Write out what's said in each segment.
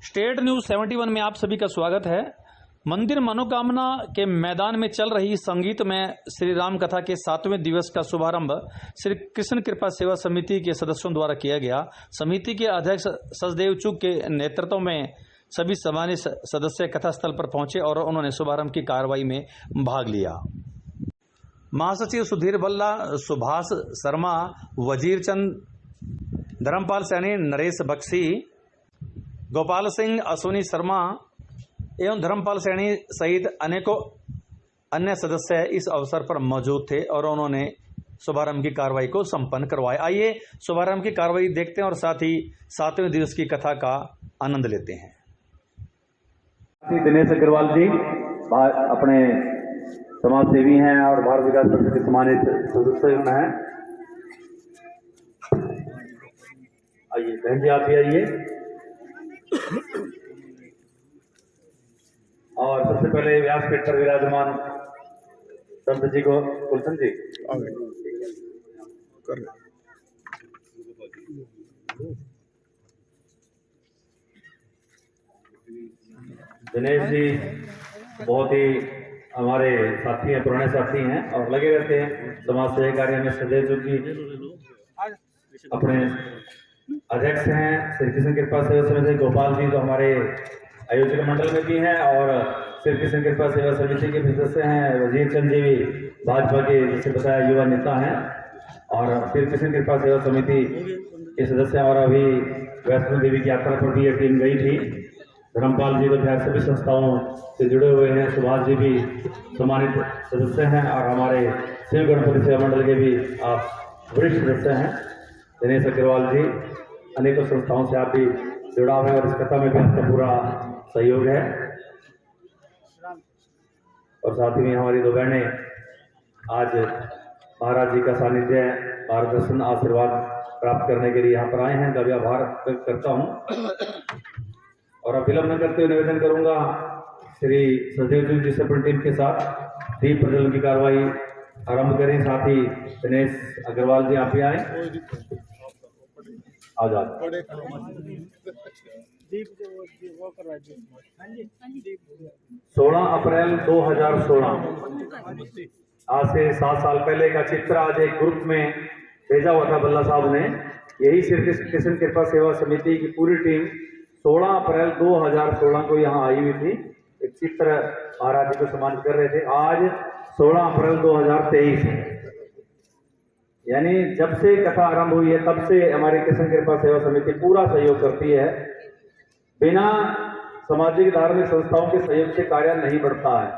State news 71 में आप सभी का स्वागत है। मंदिर मनोकामना के मैदान में चल रही संगीत में श्री राम कथा के 7वें दिवस का शुभारंभ श्री कृष्ण कृपा सेवा समिति के सदस्यों द्वारा किया गया। समिति के अध्यक्ष सचदेव चुग के नेतृत्व में सभी सम्मानित सदस्य कथा स्थल पर पहुंचे और उन्होंने शुभारंभ की कार्रवाई में भाग लिया। महासचिव सुधीर बल्ला, सुभाष शर्मा, वजीर चंद, धर्मपाल सैनी, नरेश बख्शी, गोपाल सिंह, अश्विनी शर्मा एवं धर्मपाल सैनी सहित अनेकों अन्य सदस्य इस अवसर पर मौजूद थे और उन्होंने शुभारंभ की कार्रवाई को संपन्न करवाया। आइए शुभारंभ की कार्रवाई देखते हैं और साथ ही 7वें दिवस की कथा का आनंद लेते हैं। दिनेश अग्रवाल जी अपने समाज सेवी हैं और भारत विकास परिषद के सम्मानित सदस्य हैं। आइए बहन जी, आप भी आइए। और सबसे पहले व्यासपीठ पर विराजमान संत जी को, कुलसन जी दिनेश जी बहुत ही हमारे साथी हैं, पुराने साथी हैं और लगे रहते हैं समाज सेवा कार्य में। सदैव जो की अपने अध्यक्ष हैं श्री कृष्ण कृपा सेवा समिति गोपाल जी, तो हमारे आयोजक मंडल में भी हैं और श्री कृष्ण कृपा सेवा समिति के सदस्य हैं। वजीर चंद जी भी भाजपा के, जैसे बताया, युवा नेता हैं और श्री कृष्ण कृपा सेवा समिति के सदस्य। और अभी वैष्णो देवी की यात्रा पर भी यह टीम गई थी। धर्मपाल जी तो खैर सभी संस्थाओं से जुड़े हुए हैं। सुभाष जी भी सम्मानित सदस्य हैं और हमारे शिव गणपति सेवा मंडल के भी आप वरिष्ठ सदस्य हैं। दिनेश अग्रवाल जी अनेकों संस्थाओं से आप भी जुड़ा हुआ है और इस कथा में भी आपका पूरा सहयोग है। और साथ ही में हमारी दो बहनें आज महाराज जी का सानिध्य, मार्गदर्शन, आशीर्वाद प्राप्त करने के लिए यहाँ पर आए हैं। का भी आभार व्यक्त करता हूँ और अब विलंब न करते हुए निवेदन करूंगा श्री सचदेव जी से अपनी टीम के साथ दीप प्रज्वलन की कार्रवाई आरंभ करें। साथ ही दिनेश अग्रवाल जी आप भी आए, आ जाए। 16 अप्रैल 2016 आज से 7 साल पहले का चित्र आज एक ग्रुप में भेजा हुआ था बल्ला साहब ने। यही श्री कृष्ण कृपा सेवा समिति की पूरी टीम 16 अप्रैल 2016 को यहाँ आई हुई थी। एक चित्र महाराज जी को सम्मानित कर रहे थे। आज 16 अप्रैल 2023 यानी जब से कथा आरंभ हुई है तब से हमारी कृष्ण कृपा सेवा समिति पूरा सहयोग करती है। बिना सामाजिक धार्मिक संस्थाओं के सहयोग से कार्य नहीं बढ़ता है।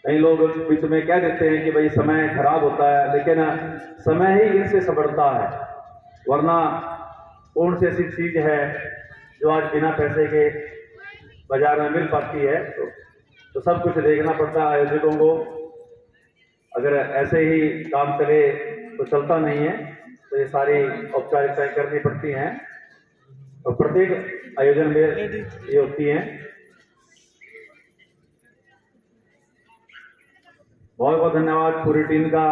कई लोग बीच में कह देते हैं कि भाई समय खराब होता है, लेकिन समय ही इनसे संभलता है। वरना कौन सी ऐसी चीज है जो आज बिना पैसे के बाजार में मिल पाती है। तो सब कुछ देखना पड़ता है आयोजकों को। अगर ऐसे ही काम चले तो चलता नहीं है, तो ये सारी औपचारिकताएं करनी पड़ती हैं और प्रत्येक आयोजन में ये होती हैं। बहुत बहुत धन्यवाद पूरी टीम का।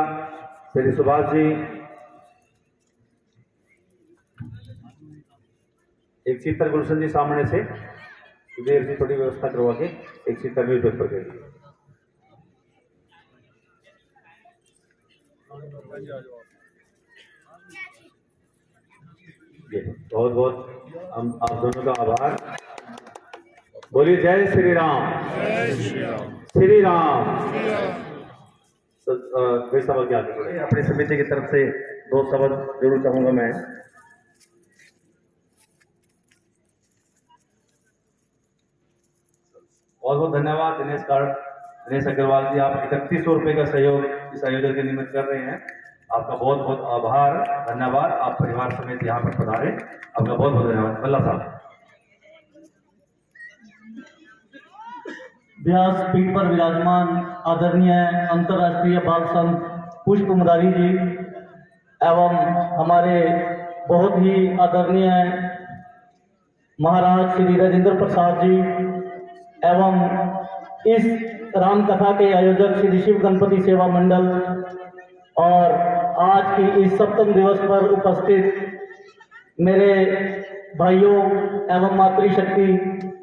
श्री सुभाष जी एक चित्र, गुलशन जी सामने से देर से थोड़ी व्यवस्था करवा के एक चित्र न्यूज पेपर के लिए। बहुत बहुत हम आप दोनों का आभार। बोलिए जय श्री राम, श्री राम। कोई शब्द क्या अपनी समिति की तरफ से 2 शब्द जरूर चाहूंगा मैं। बहुत बहुत धन्यवाद दिनेश अग्रवाल जी, आप 3100 रुपये का सहयोग इस आयोजन के निमित्त कर रहे हैं। आपका बहुत बहुत आभार, धन्यवाद। आप परिवार समेत यहाँ पर पधारे, आपका बहुत बहुत धन्यवाद। बल्ला साहब। व्यासपीठ पर विराजमान आदरणीय अंतर्राष्ट्रीय बाल संत पुष्प मुरारी जी एवं हमारे बहुत ही आदरणीय महाराज श्री राजेंद्र प्रसाद जी एवं इस राम कथा के आयोजक श्री शिव गणपति सेवा मंडल और आज की इस 7वें दिवस पर उपस्थित मेरे भाइयों एवं मातृशक्ति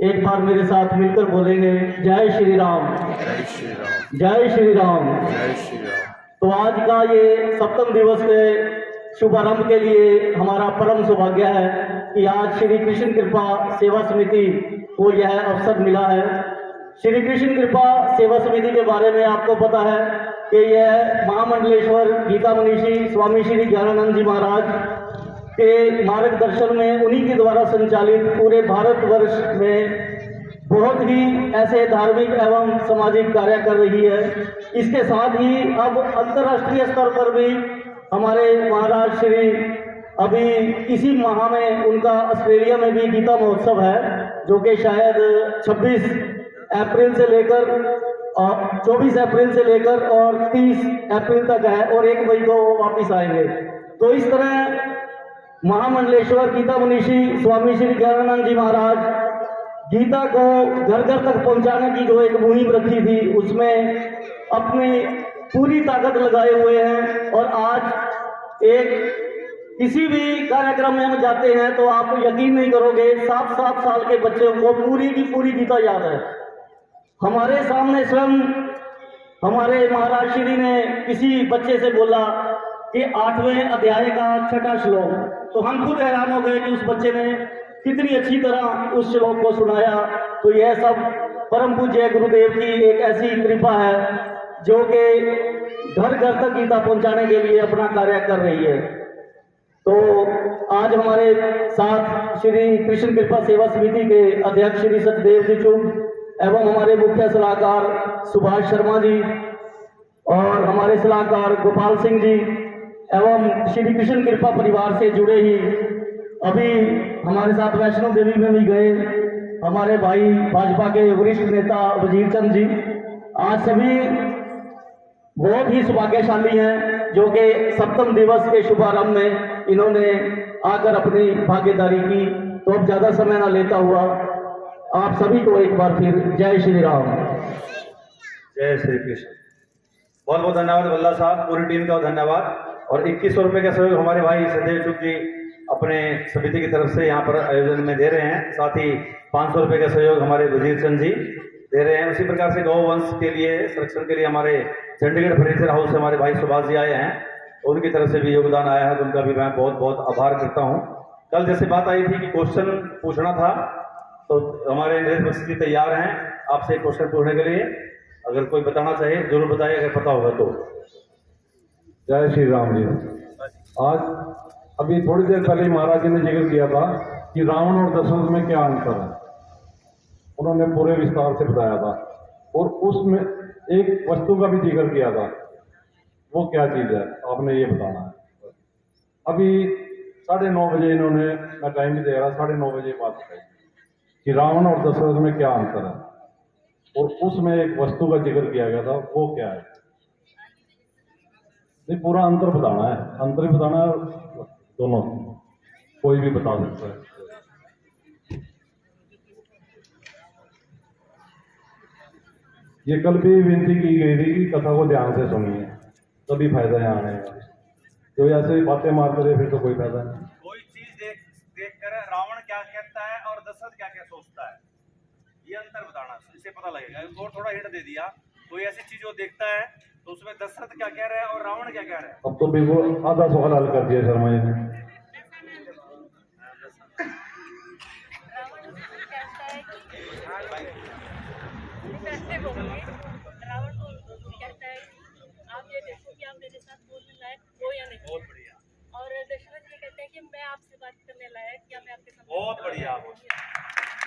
एक बार मेरे साथ मिलकर बोलेंगे जय श्री राम, जय श्री राम, जय श्री राम। जय श्री राम। तो आज का ये सप्तम दिवस के शुभारंभ के लिए हमारा परम सौभाग्य है कि आज श्री कृष्ण कृपा सेवा समिति को यह अवसर मिला है। श्री कृष्ण कृपा सेवा समिति के बारे में आपको पता है कि यह महामंडलेश्वर गीता मनीषी स्वामी श्री ज्ञानानंद जी महाराज के मार्गदर्शन में उन्हीं के द्वारा संचालित पूरे भारतवर्ष में बहुत ही ऐसे धार्मिक एवं सामाजिक कार्य कर रही है। इसके साथ ही अब अंतर्राष्ट्रीय स्तर पर भी हमारे महाराज श्री अभी इसी माह में उनका ऑस्ट्रेलिया में भी गीता महोत्सव है, जो कि शायद 26 अप्रैल से लेकर 24 अप्रैल से लेकर और 30 अप्रैल तक है और 1 मई को वापिस आएंगे। तो इस तरह महामंडलेश्वर गीता मनीषी स्वामी श्री ज्ञानानंद जी महाराज गीता को घर घर तक पहुंचाने की जो एक मुहिम रखी थी, उसमें अपनी पूरी ताकत लगाए हुए हैं। और आज एक किसी भी कार्यक्रम में हम जाते हैं तो आप यकीन नहीं करोगे, 7-7 साल के बच्चों को पूरी की पूरी गीता याद है। हमारे सामने स्वयं हमारे महाराज श्री ने किसी बच्चे से बोला कि 8वें अध्याय का 6वां श्लोक, तो हम खुद हैरान हो गए कि उस बच्चे ने कितनी अच्छी तरह उस श्लोक को सुनाया। तो यह सब परम पूज्य गुरुदेव की एक ऐसी कृपा है जो कि घर घर तक गीता पहुंचाने के लिए अपना कार्य कर रही है। तो आज हमारे साथ श्री कृष्ण कृपा सेवा समिति के अध्यक्ष श्री सतदेव जी चुग एवं हमारे मुख्य सलाहकार सुभाष शर्मा जी और हमारे सलाहकार गोपाल सिंह जी एवं श्री कृष्ण कृपा परिवार से जुड़े ही अभी हमारे साथ वैष्णो देवी में भी गए हमारे भाई भाजपा के वरिष्ठ नेता वजीर चंद जी। आज सभी बहुत ही सौभाग्यशाली हैं जो कि सप्तम दिवस के शुभारंभ में इन्होंने आकर अपनी भागीदारी की। तो अब ज्यादा समय ना लेता हुआ आप सभी को एक बार फिर जय श्री राम, जय श्री कृष्ण। बहुत बहुत धन्यवाद बल्ला साहब, पूरी टीम का धन्यवाद। और 2100 रुपये का सहयोग हमारे भाई सदैव चुग जी अपने समिति की तरफ से यहाँ पर आयोजन में दे रहे हैं। साथ ही 500 रुपये का सहयोग हमारे वजीर चंद जी दे रहे हैं। उसी प्रकार से गौ वंश के लिए संरक्षण के लिए हमारे चंडीगढ़ फर्नीचर हाउस से हमारे भाई सुभाष जी आए हैं, उनकी तरफ से भी योगदान आया है, तो उनका भी मैं बहुत बहुत आभार करता हूँ। कल जैसे बात आई थी कि क्वेश्चन पूछना था, तो हमारे नरेश बख्शी जी तैयार हैं आपसे क्वेश्चन पूछने के लिए। अगर कोई बताना चाहे जरूर बताइए, अगर पता होगा तो। जय श्री राम जी। आज अभी थोड़ी देर पहले महाराज जी ने जिक्र किया था कि रावण और दशरथ में क्या अंतर है, उन्होंने पूरे विस्तार से बताया था। और उसमें एक वस्तु का भी जिक्र किया था, वो क्या चीज है आपने ये बताना है। अभी 9:30 बजे इन्होंने, मैं टाइम भी दे रहा, 9:30 बजे बात बताई कि रावण और दशरथ में क्या अंतर है, और उसमें एक वस्तु का जिक्र किया गया था, वो क्या है। नहीं, पूरा अंतर बताना है, अंतर ही बताना है दोनों, कोई भी बता सकता है। ये कल भी विनती की गई थी कि कथा को ध्यान से सुनिए, तभी फायदा यहाँ आने का। जो ऐसे ही बातें मारते रहे फिर तो कोई फायदा नहीं। कोई चीज देख कर रावण क्या कहता है और दशरथ क्या क्या सोचता है, ये अंतर बताना, इससे पता लगेगा। और थोड़ा हिंट दे दिया, कोई ऐसी चीज वो देखता है तो उसमें दशरथ क्या कह रहा है और रावण क्या कह रहा है। अब तो बिल्कुल आधा सवाल हल कर दिया शर्मा जी ने। रावण को कहता है आप ये देखो कि आप मेरे साथ बोलने लायक हो या नहीं। बहुत बढ़िया। और दशरथ ये कहते हैं कि मैं आपसे बात करने लायक, क्या मैं आपके साथ। बहुत बढ़िया।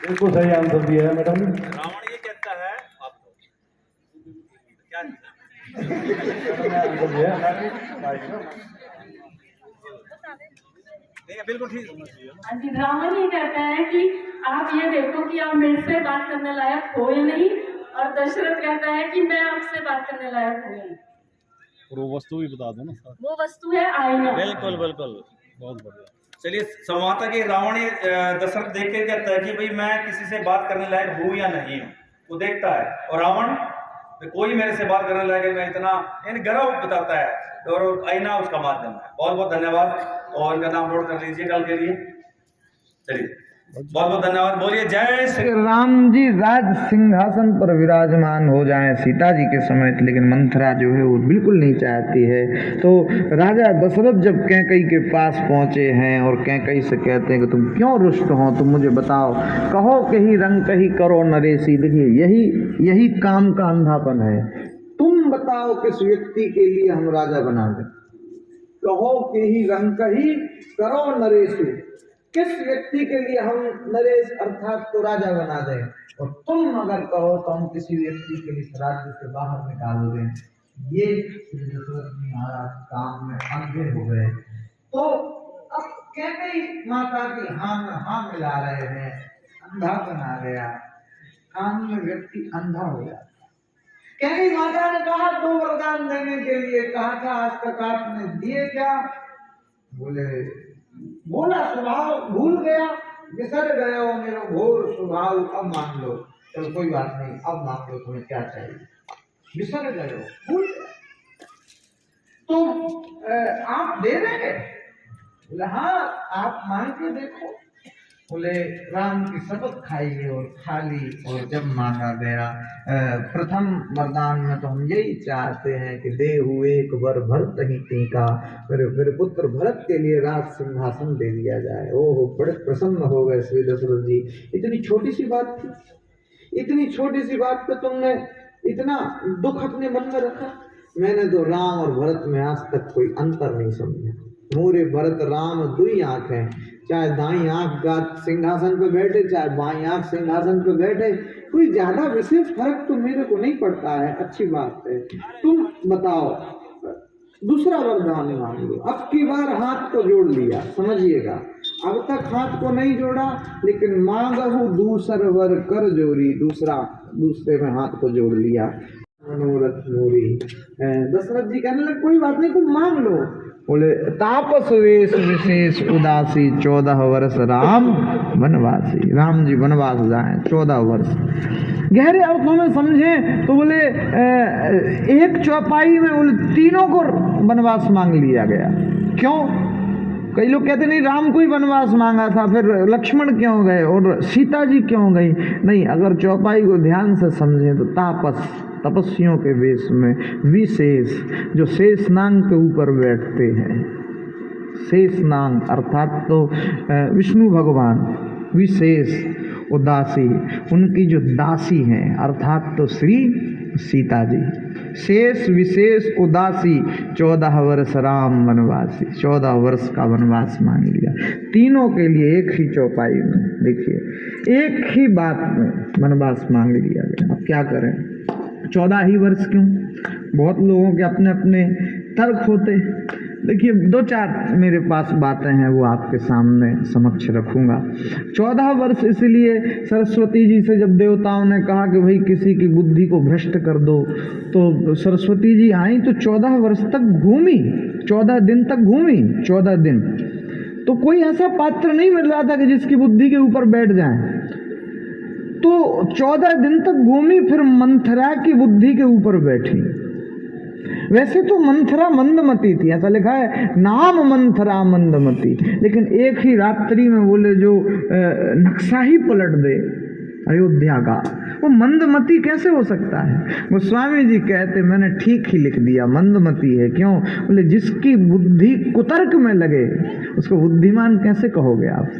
बिल्कुल सही आंसर दिया है मैडम। रावण ये कहता है आपको क्या बिल्कुल ठीक। हाँ जी, रावण ये कहता है कि आप ये देखो कि आप मेरे से बात करने लायक हो या नहीं, और दशरथ कहता है कि मैं आपसे बात करने लायक हूँ या नहीं। और वो वस्तु भी बता दो ना। वो वस्तु है आईना। बिल्कुल बिल्कुल, बहुत बढ़िया। चलिए, संवाद कि रावण दशरथ देख के कहता है कि भाई मैं किसी से बात करने लायक हूँ या नहीं हूँ, वो देखता है। और रावण कोई मेरे से बात करने लायक, मैं इतना गर्व बताता है, और आईना उसका माध्यम है। बहुत बहुत धन्यवाद। और इनका नाम नोट कर लीजिए कल के लिए। चलिए बहुत बहुत धन्यवाद। बोलिए जय श्री राम जी राज सिंहासन पर विराजमान हो जाएं सीता जी के समेत, लेकिन मंथरा जो है वो बिल्कुल नहीं चाहती है। तो राजा दशरथ जब कैकई के पास पहुंचे हैं और कैकई से कहते हैं कि तुम क्यों रुष्ट हो, तुम मुझे बताओ, कहो कहीं रंग कहीं करो नरेशी। देखिए यही काम का अंधापन है। तुम बताओ किस व्यक्ति के लिए हम राजा बना दें, कहो कहीं रंग कहीं करो नरेशी, किस व्यक्ति के लिए हम नरेश अर्थात तो राजा बना दें, और तुम अगर कहो तो हम किसी व्यक्ति के लिए राज्य से बाहर निकाल दें। ये दशरथ जी महाराज काम में अंधे हो गए। तो अब कैकई माता की हाँ में हाँ मिला रहे हैं, अंधा बना गया, काम में व्यक्ति अंधा हो गया। कैकई माता ने कहा 2 वरदान देने के लिए कहा था, आज तक आपने दिए क्या? बोला स्वभाव भूल गया, बिसर गए हो मेरा घोर स्वभाव, अब मान लो। चलो कोई बात नहीं, अब मान लो तुम्हें क्या चाहिए, बिसर गए हो, भूल गए। तो आप दे रहे हैं? बोले हाँ, आप मांग के देखो। बोले राम की शपथ खाइए और खा ली। और जब मांगा गया प्रथम वरदान में तो हम यही चाहते हैं कि दे हुए एक वर भरत ही टीका, मेरे पुत्र भरत के लिए राज सिंहासन दे दिया जाए। ओह बड़े प्रसन्न हो गए श्री दशरथ जी। इतनी छोटी सी बात थी, इतनी छोटी सी बात पे तुमने इतना दुख अपने मन में रखा। मैंने तो राम और भरत में आज तक कोई अंतर नहीं समझा। मोरे भरत राम दुई आंख हैं, चाहे दाई आंख का सिंहासन पे बैठे चाहे बाई आंख सिंहासन पे बैठे, कोई ज्यादा विशेष फर्क तो मेरे को नहीं पड़ता है। अच्छी बात है, तुम बताओ दूसरा वरदान मांग लो। अब की बार हाथ को जोड़ लिया, समझिएगा, अब तक हाथ को नहीं जोड़ा, लेकिन मांगहु दूसर वर कर जोरी, दूसरे में हाथ को जोड़ लिया। मनोरथ मोरी। दशरथ जी कहने लगे कोई बात नहीं, तुम मांग लो। बोले तापस वेश विशेष उदासी 14 वर्ष राम वनवासी। राम जी वनवास जाए 14 वर्ष। गहरे अर्थों में समझे तो बोले एक चौपाई में बोले तीनों को वनवास मांग लिया गया। क्यों? कई लोग कहते नहीं राम को ही वनवास मांगा था, फिर लक्ष्मण क्यों गए और सीता जी क्यों गई? नहीं, अगर चौपाई को ध्यान से समझें तो तपस्वियों के वेश में विशेष, जो शेषनाग के ऊपर बैठते हैं, शेषनाग अर्थात तो विष्णु भगवान, विशेष उदासी उनकी जो दासी हैं अर्थात तो श्री सीता जी। शेष विशेष उदासी 14 वर्ष राम वनवासी, 14 वर्ष का वनवास मांग लिया। तीनों के लिए एक ही चौपाई में, देखिए एक ही बात में वनवास मांग लिया गया। अब क्या करें, 14 ही वर्ष क्यों? बहुत लोगों के अपने अपने तर्क होते। देखिए 2-4 मेरे पास बातें हैं, वो आपके सामने समक्ष रखूंगा। 14 वर्ष इसलिए सरस्वती जी से जब देवताओं ने कहा कि भाई किसी की बुद्धि को भ्रष्ट कर दो, तो सरस्वती जी आई तो 14 वर्ष तक घूमी, 14 दिन तक घूमी, 14 दिन। तो कोई ऐसा पात्र नहीं मिल रहा था कि जिसकी बुद्धि के ऊपर बैठ जाए। तो 14 दिन तक घूमी, फिर मंथरा की बुद्धि के ऊपर बैठी। वैसे तो मंथरा मंदमती थी, ऐसा लिखा है नाम मंथरा मंदमती, लेकिन एक ही रात्रि में बोले जो नक्शा ही पलट दे अयोध्या का, वो मंदमती कैसे हो सकता है? गोस्वामी जी कहते मैंने ठीक ही लिख दिया, मंदमती है। क्यों? बोले जिसकी बुद्धि कुतर्क में लगे उसको बुद्धिमान कैसे कहोगे आप?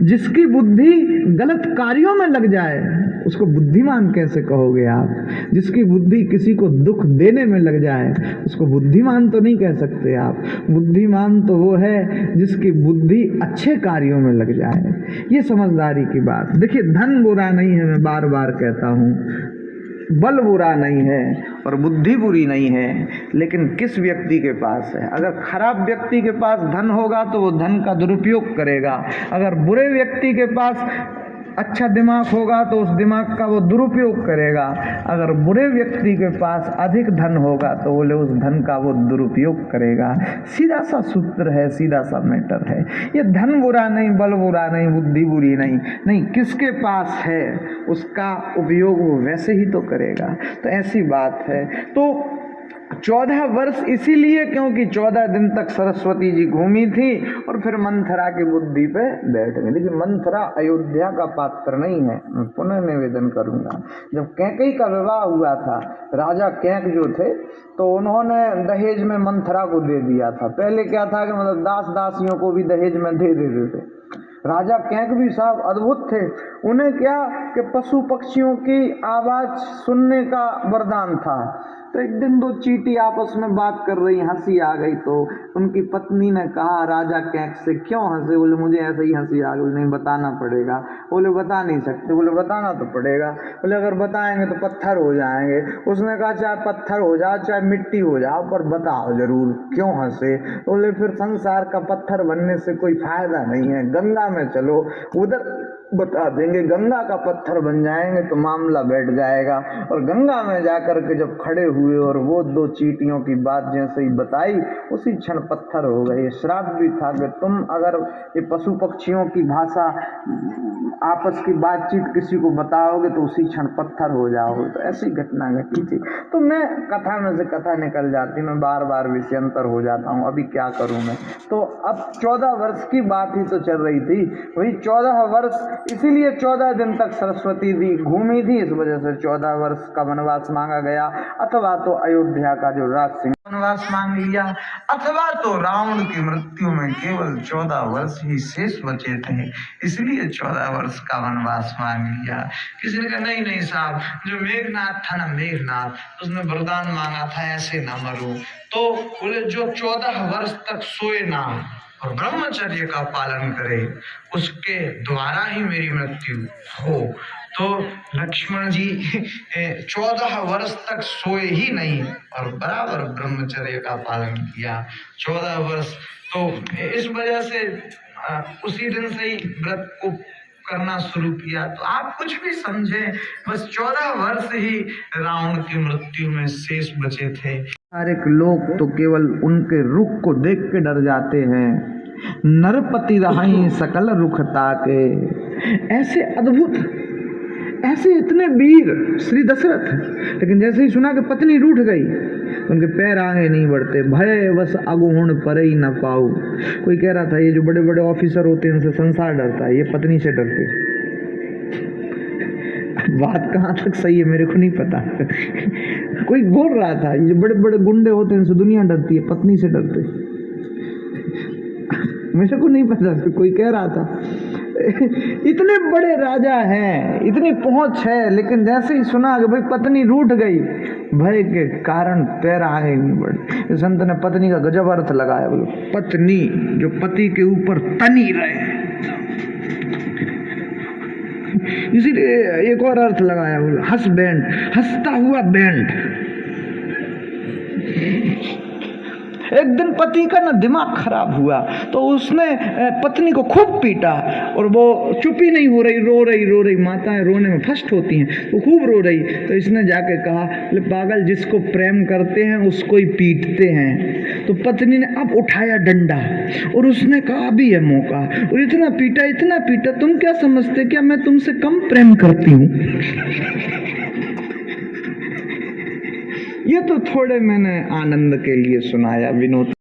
जिसकी बुद्धि गलत कार्यों में लग जाए उसको बुद्धिमान कैसे कहोगे आप? जिसकी बुद्धि किसी को दुख देने में लग जाए उसको बुद्धिमान तो नहीं कह सकते आप। बुद्धिमान तो वो है जिसकी बुद्धि अच्छे कार्यों में लग जाए। ये समझदारी की बात। देखिए धन बुरा नहीं है, मैं बार बार कहता हूँ, बल बुरा नहीं है और बुद्धि बुरी नहीं है, लेकिन किस व्यक्ति के पास है। अगर खराब व्यक्ति के पास धन होगा तो वो धन का दुरुपयोग करेगा, अगर बुरे व्यक्ति के पास अच्छा दिमाग होगा तो उस दिमाग का वो दुरुपयोग करेगा, अगर बुरे व्यक्ति के पास अधिक धन होगा तो बोले उस धन का वो दुरुपयोग करेगा। सीधा सा सूत्र है, सीधा सा मैटर है। ये धन बुरा नहीं, बल बुरा नहीं, बुद्धि बुरी नहीं, किसके पास है उसका उपयोग वो वैसे ही तो करेगा। तो ऐसी बात है। तो 14 वर्ष इसीलिए क्योंकि 14 दिन तक सरस्वती जी घूमी थी और फिर मंथरा की बुद्धि पे बैठ गई। लेकिन मंथरा अयोध्या का पात्र नहीं है। मैं पुनः निवेदन करूंगा, जब कैकेयी का विवाह हुआ था, राजा कैक जो थे तो उन्होंने दहेज में मंथरा को दे दिया था। पहले क्या था कि मतलब दास दासियों को भी दहेज में दे देते थे। राजा कैक भी साहब अद्भुत थे। उन्हें क्या कि पशु पक्षियों की आवाज सुनने का वरदान था। तो एक दिन दो चींटी आपस में बात कर रही, हंसी आ गई तो उनकी पत्नी ने कहा राजा कैक से, क्यों हंसे? बोले मुझे ऐसे ही हंसी आ गई। नहीं बताना पड़ेगा। बोले बता नहीं सकते। बोले बताना तो पड़ेगा। बोले अगर बताएंगे तो पत्थर हो जाएंगे। उसने कहा चाहे पत्थर हो जाओ चाहे मिट्टी हो जाओ पर बताओ जरूर क्यों हंसे। बोले फिर संसार का पत्थर बनने से कोई फायदा नहीं है, गंगा में चलो उधर बता देंगे। गंगा का पत्थर बन जाएंगे तो मामला बैठ जाएगा। और गंगा में जाकर के जब खड़े हुए और वो दो चींटियों की बात जैसे ही बताई उसी क्षण पत्थर हो गए। श्राप भी था कि तुम अगर ये पशु पक्षियों की भाषा आपस की बातचीत किसी को बताओगे तो उसी क्षण पत्थर हो जाओगे। तो ऐसी घटना घटी थी। तो मैं कथा में से कथा निकल जाती, मैं बार बार विषयांतर हो जाता हूँ। अभी क्या करूँ मैं? तो अब 14 वर्ष की बात ही तो चल रही थी। वही 14 वर्ष इसीलिए 14 दिन तक सरस्वती जी घूमी थी, इस वजह से 14 वर्ष का वनवास मांगा गया। अथवा तो अयोध्या का जो राज सिंह वनवास मांग लिया, अथवा तो रावण की मृत्यु में केवल 14 वर्ष ही शेष बचे थे, इसलिए 14 वर्ष का वनवास मांग लिया। किसी ने कहा नहीं नहीं साहब, जो मेघनाथ था ना, मेघनाथ उसने वरदान मांगा था ऐसे ना मरो। तो बोले जो 14 वर्ष तक सोए ना और ब्रह्मचर्य का पालन करे उसके द्वारा ही मेरी मृत्यु हो। तो लक्ष्मण जी 14 वर्ष तक सोए ही नहीं और बराबर ब्रह्मचर्य का पालन किया 14 वर्ष। तो इस वजह से उसी दिन से ही व्रत को करना शुरू किया। तो आप कुछ भी समझें, बस 14 वर्ष ही रावण की मृत्यु में शेष बचे थे। सारे लोग तो केवल उनके रुख को देख के डर जाते हैं। नरपति रहाई सकल रुख ताके, ऐसे अद्भुत, ऐसे इतने वीर श्री दशरथ। लेकिन जैसे ही सुना कि पत्नी रूठ गई तो उनके पैर आगे नहीं बढ़ते। भय बस अगुण पर ही न पाऊ। कोई कह रहा था ये जो बड़े बड़े ऑफिसर होते हैं उनसे संसार डरता है, ये पत्नी से डरते। बात कहाँ तक सही है मेरे को नहीं पता। कोई बोल रहा था ये जो बड़े बड़े गुंडे होते हैं इनसे दुनिया डरती है, पत्नी से डरते। मेरे को नहीं पता, कोई कह रहा था। इतने बड़े राजा हैं, इतनी पहुंच है, लेकिन जैसे ही सुना कि भाई पत्नी रूठ गई, भय के कारण पैर आगे नहीं बढ़े। संत ने पत्नी का गजब अर्थ लगाया। बोलो पत्नी जो पति के ऊपर तनी रहे, इसीलिए एक और अर्थ लगाया। बोलो हस्बैंड, हंसता हुआ बैंड। एक दिन पति का ना दिमाग खराब हुआ तो उसने पत्नी को खूब पीटा और वो चुप ही नहीं हो रही, रो रही। माताएं रोने में फर्स्ट होती हैं, तो खूब रो रही। तो इसने जाके कहा पागल, जिसको प्रेम करते हैं उसको ही पीटते हैं। तो पत्नी ने अब उठाया डंडा और उसने कहा अभी है मौका, और इतना पीटा, तुम क्या समझते क्या मैं तुमसे कम प्रेम करती हूँ? ये तो थोड़े मैंने आनंद के लिए सुनाया विनोद।